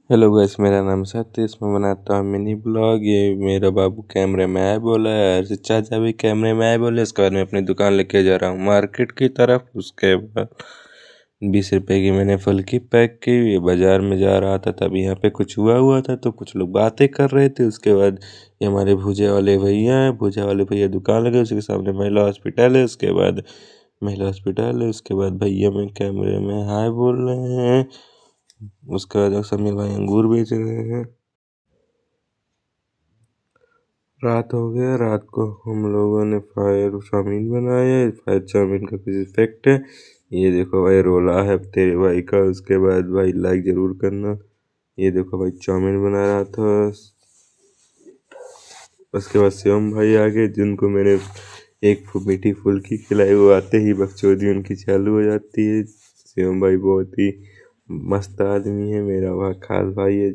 Hello guys, मेरा नाम सतीश। मैं बनाता हूँ मिनी ब्लॉग। ये मेरा बाबू कैमरे में आए बोला है, अर्षित चाचा भी कैमरे में आए बोले। इसके बाद मैं अपनी दुकान लेके जा रहा हूँ मार्केट की तरफ। उसके बाद 20 रुपए की मैंने फुल्की पैक की। ये बाजार में जा रहा था, तब यहाँ पे कुछ हुआ था तो कुछ लोग बातें कर रहे थे। उसके बाद ये हमारे भुजा वाले भैया हैं, भुजा वाले भैया दुकान लगे, उसके सामने महिला हॉस्पिटल है। उसके बाद महिला हॉस्पिटल है, उसके बाद भैया में कैमरे में हाय बोल रहे हैं। उसके बाद समीर भाई अंगूर बेच रहे हैं। रात हो गया, रात को हम लोगों ने फायर चाउमीन बनाया है। फायर चाउमीन का कुछ इफेक्ट है, ये देखो भाई, रोला है तेरे भाई का। उसके बाद भाई लाइक जरूर करना। ये देखो भाई, चाउमीन बना रहा था। उसके बाद शिवम भाई आ गए, जिनको मैंने एक मीठी फुल्की खिलाई। वो आते ही बकचोदी उनकी चालू हो जाती है। शिवम भाई बहुत ही मस्त आदमी है, मेरा वह खास भाई है।